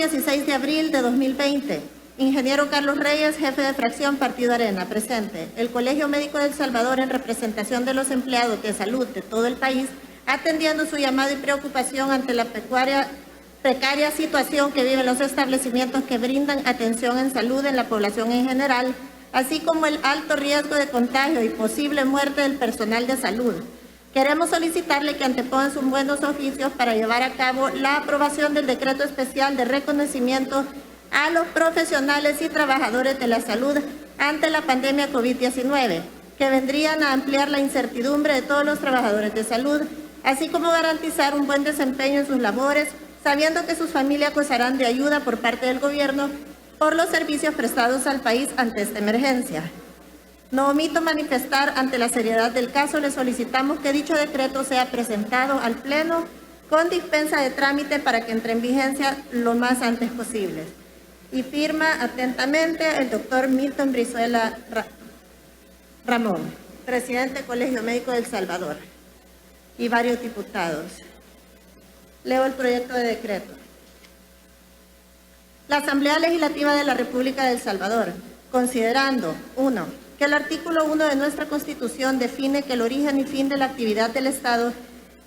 16 de abril de 2020. Ingeniero Carlos Reyes, jefe de fracción Partido Arena, presente. El Colegio Médico de El Salvador, en representación de los empleados de salud de todo el país, atendiendo su llamado y preocupación ante la precaria situación que viven los establecimientos que brindan atención en salud en la población en general, así como el alto riesgo de contagio y posible muerte del personal de salud. Queremos solicitarle que antepongan sus buenos oficios para llevar a cabo la aprobación del decreto especial de reconocimiento a los profesionales y trabajadores de la salud ante la pandemia COVID-19, que vendrían a ampliar la incertidumbre de todos los trabajadores de salud, así como garantizar un buen desempeño en sus labores, sabiendo que sus familias gozarán de ayuda por parte del gobierno por los servicios prestados al país ante esta emergencia. No omito manifestar ante la seriedad del caso, le solicitamos que dicho decreto sea presentado al Pleno con dispensa de trámite para que entre en vigencia lo más antes posible. Y firma atentamente el doctor Milton Brizuela Ramón, presidente del Colegio Médico de El Salvador, y varios diputados. Leo el proyecto de decreto. La Asamblea Legislativa de la República de El Salvador, considerando, 1, que el artículo 1 de nuestra Constitución define que el origen y fin de la actividad del Estado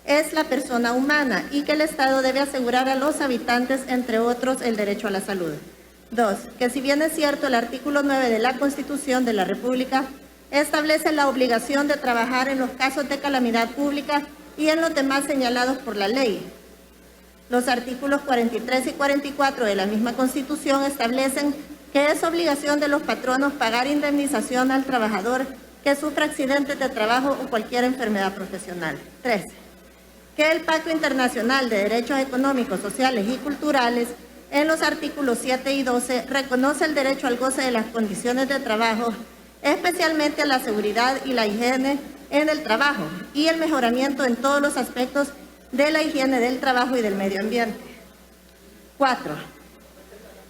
es la persona humana y que el Estado debe asegurar a los habitantes, entre otros, el derecho a la salud. 2, que si bien es cierto, el artículo 9 de la Constitución de la República establece la obligación de trabajar en los casos de calamidad pública y en los demás señalados por la ley. Los artículos 43 y 44 de la misma Constitución establecen que es obligación de los patronos pagar indemnización al trabajador que sufra accidentes de trabajo o cualquier enfermedad profesional. 3, que el Pacto Internacional de Derechos Económicos, Sociales y Culturales, en los artículos 7 y 12, reconoce el derecho al goce de las condiciones de trabajo, especialmente a la seguridad y la higiene en el trabajo y el mejoramiento en todos los aspectos de la higiene del trabajo y del medio ambiente. 4,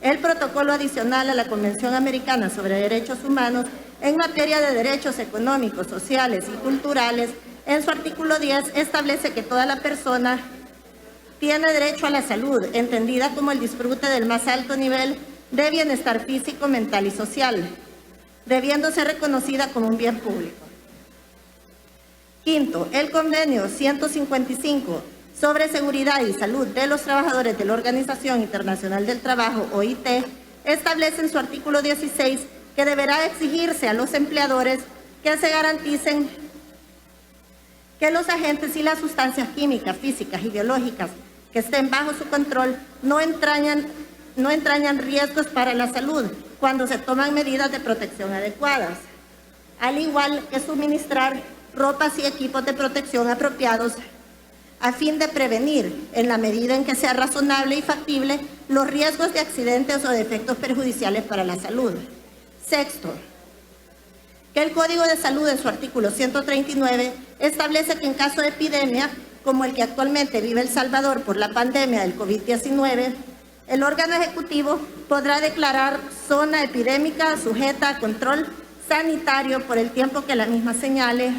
el protocolo adicional a la Convención Americana sobre Derechos Humanos en materia de derechos económicos, sociales y culturales, en su artículo 10, establece que toda la persona tiene derecho a la salud, entendida como el disfrute del más alto nivel de bienestar físico, mental y social, debiendo ser reconocida como un bien público. 5, el convenio 155 sobre seguridad y salud de los trabajadores de la Organización Internacional del Trabajo, OIT, establece en su artículo 16 que deberá exigirse a los empleadores que se garanticen que los agentes y las sustancias químicas, físicas y biológicas que estén bajo su control no entrañan riesgos para la salud cuando se toman medidas de protección adecuadas, al igual que suministrar ropas y equipos de protección apropiados a fin de prevenir, en la medida en que sea razonable y factible, los riesgos de accidentes o de efectos perjudiciales para la salud. 6, que el Código de Salud, en su artículo 139, establece que en caso de epidemia, como el que actualmente vive El Salvador por la pandemia del COVID-19, el órgano ejecutivo podrá declarar zona epidémica sujeta a control sanitario por el tiempo que la misma señale,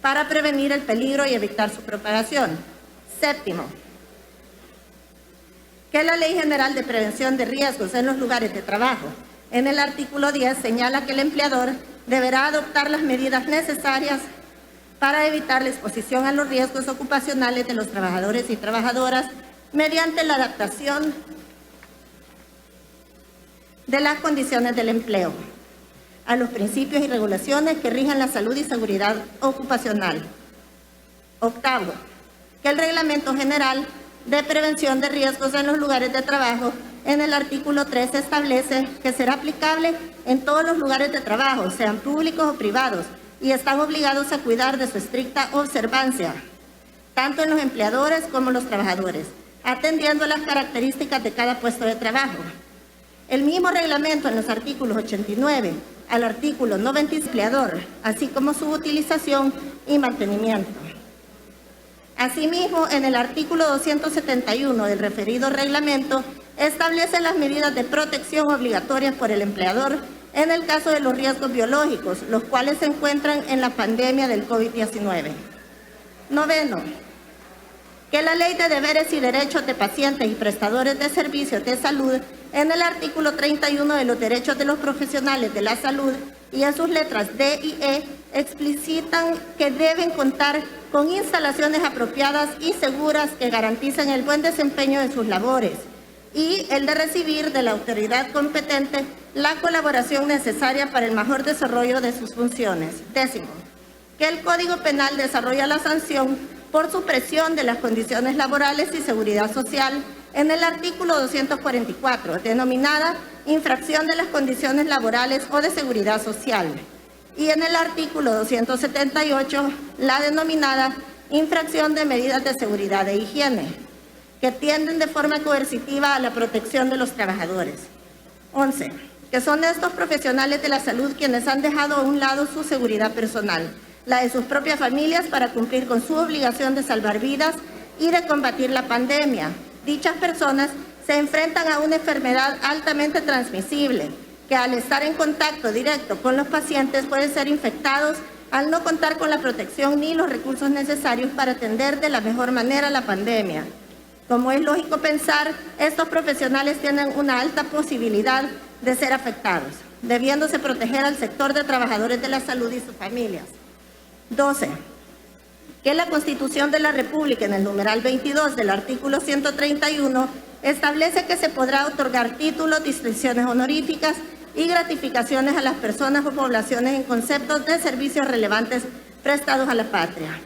para prevenir el peligro y evitar su propagación. 7, que la Ley General de Prevención de Riesgos en los Lugares de Trabajo, en el artículo 10, señala que el empleador deberá adoptar las medidas necesarias para evitar la exposición a los riesgos ocupacionales de los trabajadores y trabajadoras mediante la adaptación de las condiciones del empleo a los principios y regulaciones que rijan la salud y seguridad ocupacional. 8, que el Reglamento General de Prevención de Riesgos en los Lugares de Trabajo, en el artículo 3, establece que será aplicable en todos los lugares de trabajo, sean públicos o privados, y están obligados a cuidar de su estricta observancia, tanto en los empleadores como los trabajadores, atendiendo a las características de cada puesto de trabajo. El mismo reglamento, en los artículos 89 al artículo 90, empleador, así como su utilización y mantenimiento. Asimismo, en el artículo 271 del referido reglamento, establece las medidas de protección obligatorias por el empleador en el caso de los riesgos biológicos, los cuales se encuentran en la pandemia del COVID-19. 9, que la Ley de Deberes y Derechos de Pacientes y Prestadores de Servicios de Salud, en el artículo 31 de los derechos de los profesionales de la salud y en sus letras D y E, explicitan que deben contar con instalaciones apropiadas y seguras que garanticen el buen desempeño de sus labores y el de recibir de la autoridad competente la colaboración necesaria para el mejor desarrollo de sus funciones. 10. Que el Código Penal desarrolla la sanción por supresión de las condiciones laborales y seguridad social en el artículo 244, denominada infracción de las condiciones laborales o de seguridad social, y en el artículo 278, la denominada infracción de medidas de seguridad e higiene, que tienden de forma coercitiva a la protección de los trabajadores. 11. Que son estos profesionales de la salud quienes han dejado a un lado su seguridad personal, la de sus propias familias, para cumplir con su obligación de salvar vidas y de combatir la pandemia. Dichas personas se enfrentan a una enfermedad altamente transmisible, que al estar en contacto directo con los pacientes pueden ser infectados al no contar con la protección ni los recursos necesarios para atender de la mejor manera la pandemia. Como es lógico pensar, estos profesionales tienen una alta posibilidad de ser afectados, debiéndose proteger al sector de trabajadores de la salud y sus familias. 12. Que la Constitución de la República, en el numeral 22 del artículo 131, establece que se podrá otorgar títulos, distinciones honoríficas y gratificaciones a las personas o poblaciones en conceptos de servicios relevantes prestados a la patria.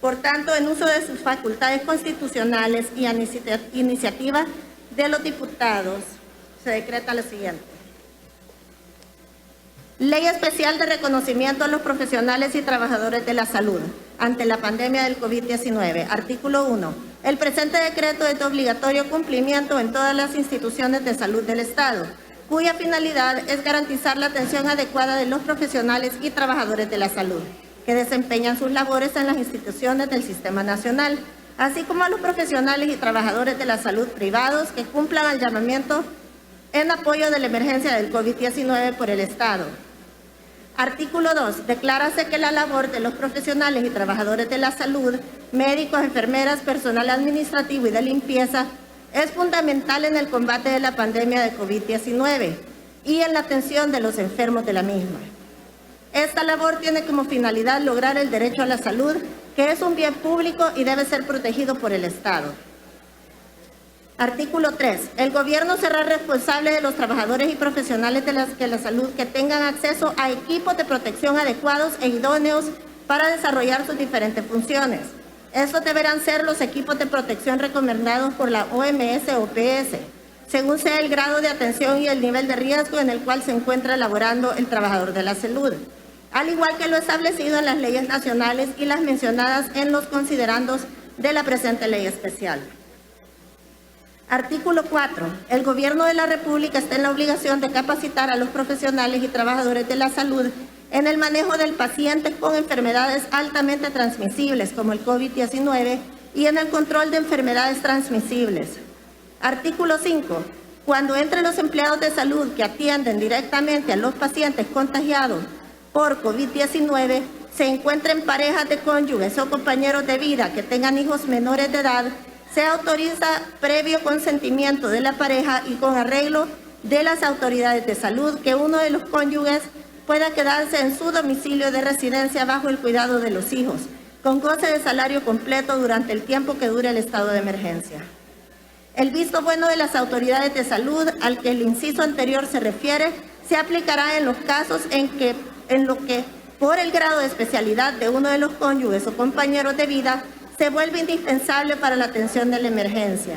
Por tanto, en uso de sus facultades constitucionales y a iniciativa de los diputados, se decreta lo siguiente. Ley especial de reconocimiento a los profesionales y trabajadores de la salud ante la pandemia del COVID-19. Artículo 1. El presente decreto es de obligatorio cumplimiento en todas las instituciones de salud del Estado, cuya finalidad es garantizar la atención adecuada de los profesionales y trabajadores de la salud que desempeñan sus labores en las instituciones del Sistema Nacional, así como a los profesionales y trabajadores de la salud privados que cumplan el llamamiento en apoyo de la emergencia del COVID-19 por el Estado. Artículo 2. Declárase que la labor de los profesionales y trabajadores de la salud, médicos, enfermeras, personal administrativo y de limpieza, es fundamental en el combate de la pandemia de COVID-19 y en la atención de los enfermos de la misma. Esta labor tiene como finalidad lograr el derecho a la salud, que es un bien público y debe ser protegido por el Estado. Artículo 3. El gobierno será responsable de los trabajadores y profesionales de la salud que tengan acceso a equipos de protección adecuados e idóneos para desarrollar sus diferentes funciones. Estos deberán ser los equipos de protección recomendados por la OMS o OPS, según sea el grado de atención y el nivel de riesgo en el cual se encuentra laborando el trabajador de la salud, al igual que lo establecido en las leyes nacionales y las mencionadas en los considerandos de la presente ley especial. Artículo 4. El Gobierno de la República está en la obligación de capacitar a los profesionales y trabajadores de la salud en el manejo del paciente con enfermedades altamente transmisibles como el COVID-19 y en el control de enfermedades transmisibles. Artículo 5. Cuando entre los empleados de salud que atienden directamente a los pacientes contagiados por COVID-19 se encuentren parejas de cónyuges o compañeros de vida que tengan hijos menores de edad, se autoriza previo consentimiento de la pareja y con arreglo de las autoridades de salud que uno de los cónyuges pueda quedarse en su domicilio de residencia bajo el cuidado de los hijos, con goce de salario completo durante el tiempo que dure el estado de emergencia. El visto bueno de las autoridades de salud al que el inciso anterior se refiere se aplicará en los casos en lo que por el grado de especialidad de uno de los cónyuges o compañeros de vida se vuelve indispensable para la atención de la emergencia.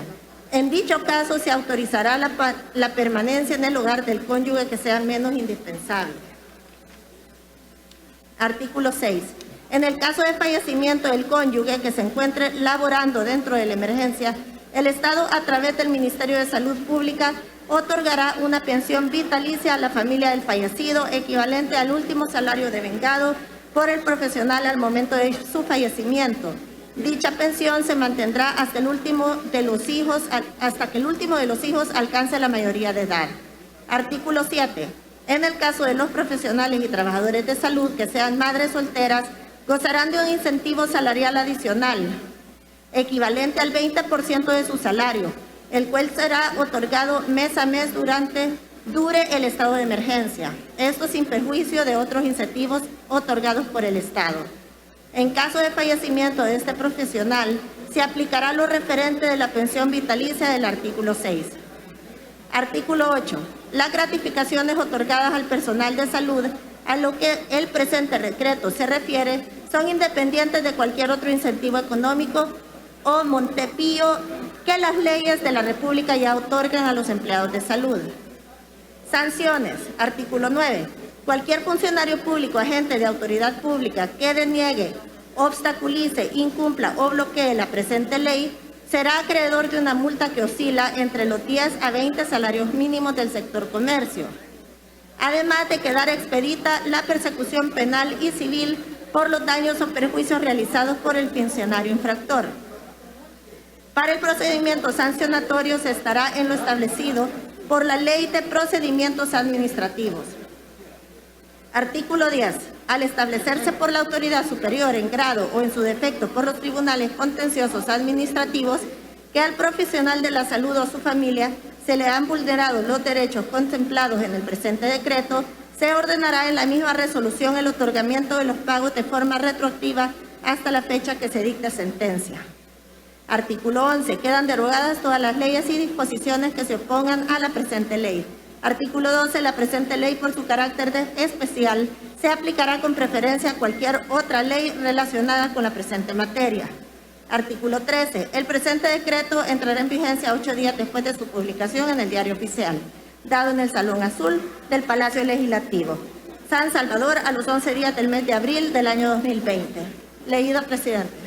En dicho caso se autorizará la permanencia en el hogar del cónyuge que sea menos indispensable. Artículo 6. En el caso de fallecimiento del cónyuge que se encuentre laborando dentro de la emergencia, el Estado, a través del Ministerio de Salud Pública, otorgará una pensión vitalicia a la familia del fallecido equivalente al último salario devengado por el profesional al momento de su fallecimiento. Dicha pensión se mantendrá hasta que el último de los hijos alcance la mayoría de edad. Artículo 7. En el caso de los profesionales y trabajadores de salud que sean madres solteras, Gozarán de un incentivo salarial adicional, equivalente al 20% de su salario, el cual será otorgado mes a mes dure el estado de emergencia. Esto sin perjuicio de otros incentivos otorgados por el Estado. En caso de fallecimiento de este profesional, se aplicará lo referente de la pensión vitalicia del artículo 6. Artículo 8. Las gratificaciones otorgadas al personal de salud, a lo que el presente decreto se refiere, son independientes de cualquier otro incentivo económico o montepío que las leyes de la República ya otorgan a los empleados de salud. Sanciones. Artículo 9. Cualquier funcionario público, agente de autoridad pública que deniegue, obstaculice, incumpla o bloquee la presente ley, será acreedor de una multa que oscila entre los 10 a 20 salarios mínimos del sector comercio, además de quedar expedita la persecución penal y civil por los daños o perjuicios realizados por el funcionario infractor. Para el procedimiento sancionatorio se estará en lo establecido por la Ley de Procedimientos Administrativos. Artículo 10. Al establecerse por la autoridad superior en grado o en su defecto por los tribunales contenciosos administrativos que al profesional de la salud o su familia se le han vulnerado los derechos contemplados en el presente decreto, se ordenará en la misma resolución el otorgamiento de los pagos de forma retroactiva hasta la fecha que se dicte sentencia. Artículo 11. Quedan derogadas todas las leyes y disposiciones que se opongan a la presente ley. Artículo 12. La presente ley, por su carácter especial, se aplicará con preferencia a cualquier otra ley relacionada con la presente materia. Artículo 13. El presente decreto entrará en vigencia 8 días después de su publicación en el Diario Oficial, dado en el Salón Azul del Palacio Legislativo. San Salvador, a los 11 días del mes de abril del año 2020. Leído, presidente.